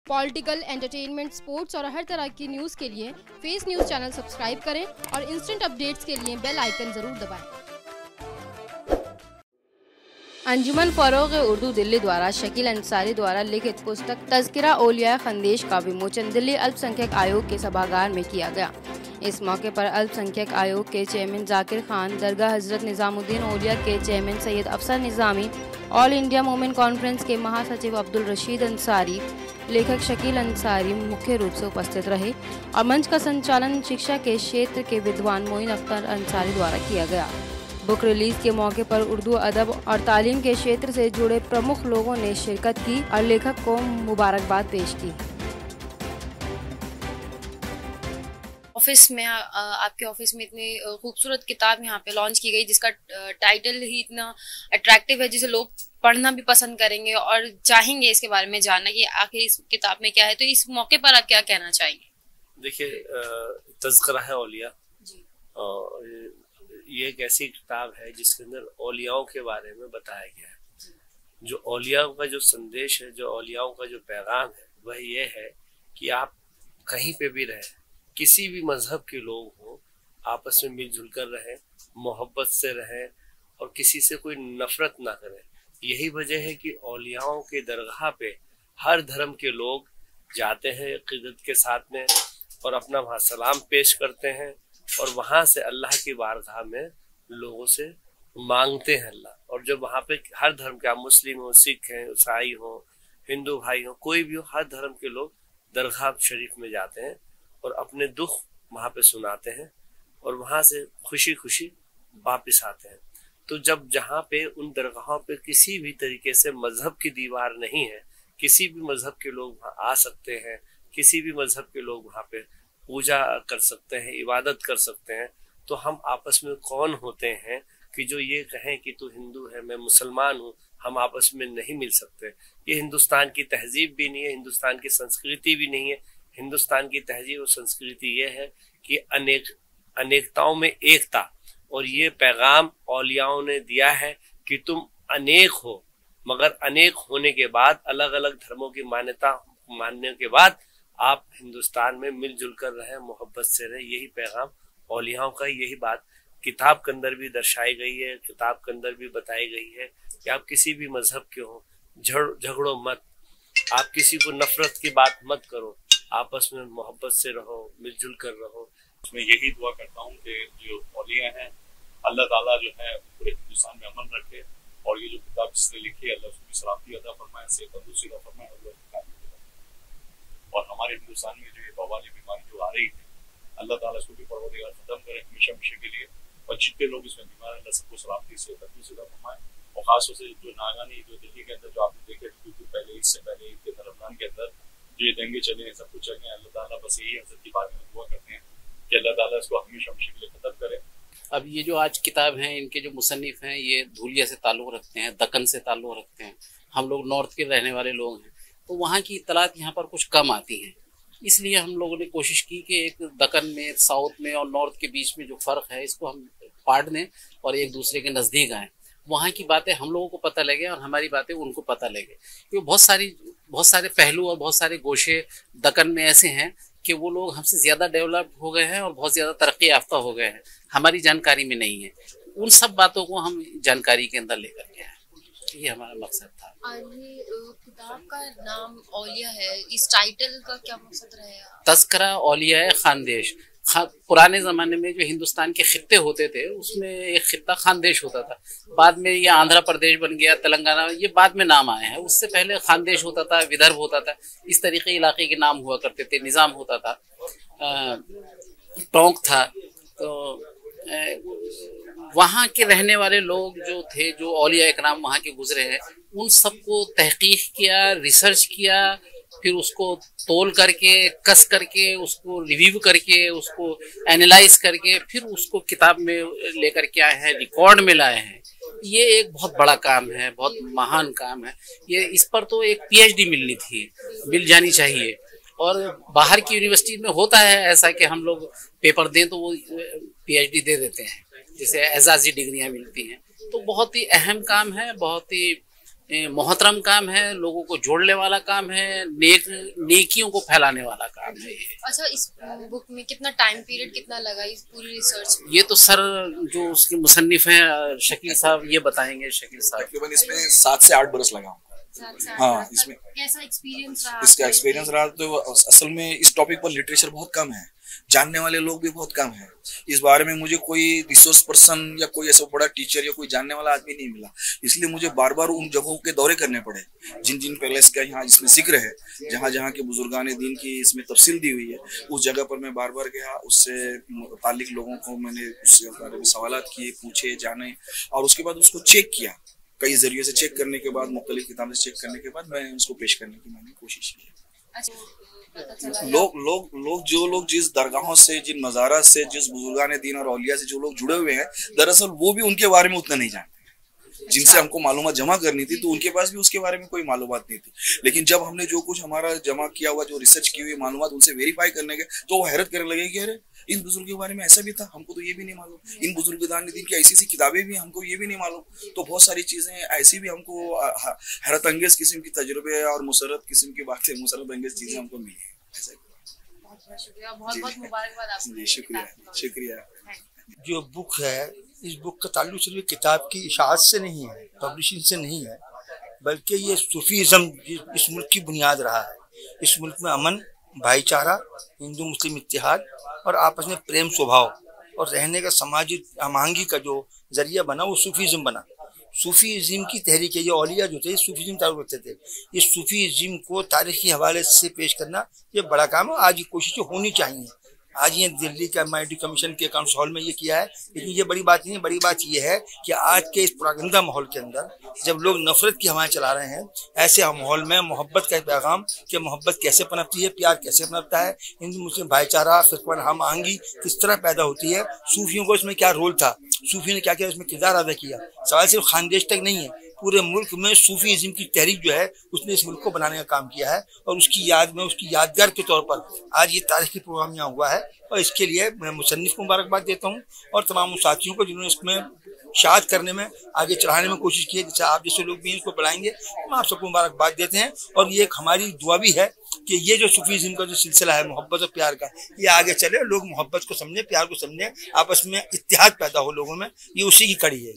Political, entertainment, sports और हर तरह की न्यूज़ के लिए फेस न्यूज़ चैनल सब्सक्राइब करें और इंस्टेंट अपडेट्स के लिए बेल आइकन ज़रूर दबाएं। अंजुमन फ़रोग़-ए-उर्दू दिल्ली द्वारा शकील अंसारी द्वारा लिखित पुस्तक तज़किरा औलियाए ख़ंदेश का विमोचन दिल्ली अल्पसंख्यक आयोग के सभागार में किया गया। इस मौके पर अल्पसंख्यक आयोग के चेयरमैन ज़ाकिर खान, दरगाह हज़रत निज़ामुद्दीन औलिया के चेयरमैन सैयद अफसर निज़ामी, ऑल इंडिया वुमेन कॉन्फ्रेंस के महासचिव अब्दुल रशीद अंसारी, लेखक शकील अंसारी मुख्य रूप से उपस्थित रहे और मंच का संचालन शिक्षा के क्षेत्र के विद्वान मोइन अख्तर अंसारी द्वारा किया गया। बुक रिलीज के मौके पर उर्दू अदब और तालीम के क्षेत्र से जुड़े प्रमुख लोगों ने शिरकत की और लेखक को मुबारकबाद पेश की। ऑफिस में आपके ऑफिस में इतनी खूबसूरत किताब यहाँ पे लॉन्च की गई जिसका टाइटल ही इतना अट्रैक्टिव है जिसे लोग पढ़ना भी पसंद करेंगे और चाहेंगे इसके बारे में जानना कि आखिर इस किताब में क्या है। तो इस मौके पर आप क्या कहना चाहेंगे? देखिए, तज़किरा है औलिया जी। ये एक ऐसी किताब है जिसके अंदर औलियाओं के बारे में बताया गया है। जो औलियाओं का जो संदेश है, जो औलियाओं का जो पैगाम है, वह ये है कि आप कहीं पे भी रहें, किसी भी मजहब के लोग हों, आपस में मिलजुल कर रहें, मोहब्बत से रहें और किसी से कोई नफरत ना करें। यही वजह है कि औलियाओं के दरगाह पे हर धर्म के लोग जाते हैं इक़्क़त के साथ में और अपना वहाँ सलाम पेश करते हैं और वहाँ से अल्लाह की बारगाह में लोगों से मांगते हैं अल्लाह। और जब वहाँ पे हर धर्म के, आप मुस्लिम हो, सिख हैं, ईसाई हो, हिंदू भाई हो, कोई भी हो, हर धर्म के लोग दरगाह शरीफ में जाते हैं और अपने दुख वहाँ पे सुनाते हैं और वहाँ से खुशी खुशी वापस आते हैं। तो जब जहाँ पे उन दरगाहों पे किसी भी तरीके से मजहब की दीवार नहीं है, किसी भी मजहब के लोग वहाँ आ सकते हैं, किसी भी मजहब के लोग वहाँ पे पूजा कर सकते हैं, इबादत कर सकते हैं, तो हम आपस में कौन होते हैं कि जो ये कहें कि तू हिंदू है, मैं मुसलमान हूँ, हम आपस में नहीं मिल सकते। ये हिंदुस्तान की तहजीब भी नहीं है, हिंदुस्तान की संस्कृति भी नहीं है। हिंदुस्तान की तहजीब और संस्कृति ये है कि अनेकताओं में एकता, और ये पैगाम औलियाओं ने दिया है कि तुम अनेक हो, मगर अनेक होने के बाद, अलग अलग धर्मों की मान्यता मानने के बाद आप हिंदुस्तान में मिलजुल कर रहे, मोहब्बत से रहे। यही पैगाम औलियाओं का, यही बात किताब के अंदर भी दर्शाई गई है, किताब के अंदर भी बताई गई है कि आप किसी भी मजहब के हो, झगड़ो मत, आप किसी को नफरत की बात मत करो, आपस में मोहब्बत से रहो, मिलजुल कर रहो। मैं यही दुआ करता हूँ कि जो औलिया हैं, अल्लाह ताला जो है पूरे हिंदुस्तान में अमन रखे और ये जो किताब जिसने लिखी है अल्लाह उसकी सलामती अता फरमाए, सेहत तंदुरुस्ती अता फरमाए। और हमारे हिंदुस्तान में जो ये बवाली बीमारी जो आ रही है, अल्लाह ताला इसको भी परवरदिगार खत्म करे हमेशा हमेशा के लिए। और जितने लोग इसमें बीमार हैं, अल्लाह सबको सलामती से तंदुरुस्ती अता फरमाए। और खासतौर से जो नागानी जो दिल्ली के अंदर जो आपने देखे कुछ दिन पहले, इससे पहले ईद के अंदर, रमजान के अंदर जो ये दंगे चले हैं, सब कुछ चले, अल्लाह ताला बस यही हज़रत की बात में दुआ करते हैं कि अल्लाह ताला इसको हमेशा हमेशा के लिए खत्म करे। अब ये जो आज किताब हैं, इनके जो मुसन्निफ हैं ये धूलिया से ताल्लुक़ रखते हैं, दक्कन से ताल्लुक़ रखते हैं। हम लोग नॉर्थ के रहने वाले लोग हैं, तो वहाँ की इत्तलात यहाँ पर कुछ कम आती हैं। इसलिए हम लोगों ने कोशिश की कि एक दक्कन में, साउथ में और नॉर्थ के बीच में जो फ़र्क है इसको हम पाट दें और एक दूसरे के नज़दीक आएँ। वहाँ की बातें हम लोगों को पता लगे और हमारी बातें उनको पता लगे, क्योंकि बहुत सारे पहलू और बहुत सारे गोशे दक्कन में ऐसे हैं कि वो लोग हमसे ज़्यादा डेवलप हो गए हैं और बहुत ज़्यादा तरक्की याफ्ता हो गए हैं, हमारी जानकारी में नहीं है। उन सब बातों को हम जानकारी के अंदर लेकर के आए, ये हमारा मकसद था। ये किताब का नाम औलिया है, इस टाइटल का क्या मकसद रहेगा? तज़किरा औलियाए खानदेश। पुराने ज़माने में जो हिंदुस्तान के खित्ते होते थे उसमें एक खित्ता खानदेश होता था, बाद में ये आंध्र प्रदेश बन गया, तेलंगाना, ये बाद में नाम आए हैं। उससे पहले खानदेश होता था, विदर्भ होता था, इस तरीके इलाके के नाम हुआ करते थे, निज़ाम होता था, टोंक था। तो वहाँ के रहने वाले लोग जो थे, जो औलिया इकराम वहाँ के गुजरे हैं, उन सबको तहकीक किया, रिसर्च किया, फिर उसको तोल करके, कस करके, उसको रिव्यू करके, उसको एनालाइज करके, फिर उसको किताब में लेकर के आए हैं, रिकॉर्ड में लाए हैं। ये एक बहुत बड़ा काम है, बहुत महान काम है। ये इस पर तो एक पीएचडी मिल जानी चाहिए। और बाहर की यूनिवर्सिटी में होता है ऐसा कि हम लोग पेपर दें तो वो पीएचडी दे देते हैं, जैसे एजाजी डिग्रियां मिलती हैं। तो बहुत ही अहम काम है, बहुत ही मोहतरम काम है, लोगों को जोड़ने वाला काम है, नेकियों को फैलाने वाला काम है ये। अच्छा, इस बुक में कितना टाइम पीरियड कितना लगा इस पूरी रिसर्च में? ये तो सर जो उसके मुसन्निफ हैं शकील साहब ये बताएंगे। शकील साहब तकरीबन इसमें 7 से 8 बरस लगा। हाँ, इसमें कैसा एक्सपीरियंस रहा? इसका एक्सपीरियंस रहा तो असल में इस टॉपिक पर लिटरेचर बहुत कम है, जानने वाले लोग भी बहुत कम है। इस बारे में मुझे कोई रिसोर्स पर्सन या कोई ऐसा बड़ा टीचर या कोई जानने वाला आदमी नहीं मिला, इसलिए मुझे बार बार उन जगहों के दौरे करने पड़े जिन जिन पैलेस का यहाँ इसमें जिक्र है, जहाँ जहाँ के बुजुर्गान दीन की इसमें तफसील दी हुई है, उस जगह पर मैं बार बार गया। उससे मुतालिक लोगों को मैंने उससे बारे में सवालात किए, पूछे, जाने, और उसके बाद उसको चेक किया। कई जरिए से चेक करने के बाद, मुख्तलिफ किताबें से चेक करने के बाद मैं उसको पेश करने की मैंने कोशिश की। लोग जिस दरगाहों से, जिन मज़ारात से, जिस बुजुर्गान दीन और औलिया से जो लोग जुड़े हुए हैं, दरअसल वो भी उनके बारे में उतना नहीं जानते। जिनसे हमको मालूमात जमा करनी थी तो उनके पास भी उसके बारे में कोई मालूमात नहीं थी। लेकिन जब हमने जो कुछ हमारा जमा किया हुआ, जो रिसर्च की हुई मालूमात उनसे वेरीफाई करने गए तो वो हैरत करने लगे कि अरे इन बुजुर्ग के बारे में ऐसा भी था, हमको तो ये भी नहीं मालूम। इन बुजुर्गान दीन की ऐसी किताबें भी हमको ये भी नहीं मालूम। तो बहुत सारी चीजें ऐसी भी हमको हैरत अंगेज किस्म की तजुर्बे और मुसरत किस्म की बातें, मुसरत अंगेज चीजें हमको मिली है। बहुत शुक्रिया, बहुत मुबारकबाद आपको। शुक्रिया। जो बुक है, इस बुक का ताल्लुक सिर्फ किताब की इशाअत से नहीं है, पब्लिशिंग से नहीं है, बल्कि ये सूफीज़्म इस मुल्क की बुनियाद रहा है। इस मुल्क में अमन, भाईचारा, हिंदू मुस्लिम इत्तेहाद और आपस में प्रेम स्वभाव और रहने का समाजी आहंगी का जो जरिया बना वो सूफीज़्म बना। सूफीज़्म की तहरीक, ये औलिया जो थे सूफीज़्म ताल्लुक रखते थे, इस सूफीज़्म को तारीखी हवाले से पेश करना ये बड़ा काम है। आज ये कोशिश होनी चाहिए। आज ये दिल्ली का MIT कमीशन के काउंसिल हॉल में ये किया है, लेकिन ये बड़ी बात नहीं है। बड़ी बात ये है कि आज के इस पुरागंदा माहौल के अंदर जब लोग नफरत की हवाएं चला रहे हैं, ऐसे माहौल में मोहब्बत का पैगाम कि मोहब्बत कैसे पनपती है, प्यार कैसे पनपता है, हिंदू मुस्लिम भाईचारा, फिरकान हम आहंगी किस तरह पैदा होती है, सूफियों को इसमें क्या रोल था, सूफी ने क्या क्या इसमें किरदार अदा किया। सवाल सिर्फ खानदेश तक नहीं है, पूरे मुल्क में सूफीज़्म की तहरीक जो है उसने इस मुल्क को बनाने का काम किया है। और उसकी याद में, उसकी यादगार के तौर पर आज ये तारीखी प्रोग्राम यहाँ हुआ है। और इसके लिए मैं मुसन्निफ को मुबारकबाद देता हूँ और तमाम उन साथियों को जिन्होंने इसमें शाद करने में, आगे चढ़ाने में कोशिश की है। जैसे आप जैसे लोग भी इसको बढ़ाएंगे, हम आप सबको मुबारकबाद देते हैं। और ये एक हमारी दुआ भी है कि ये जो सूफीज़्म का जो सिलसिला है मोहब्बत और प्यार का, ये आगे चले, लोग मोहब्बत को समझे, प्यार को समझे, आपस में इत्तेहाद पैदा हो लोगों में, ये उसी की कड़ी है।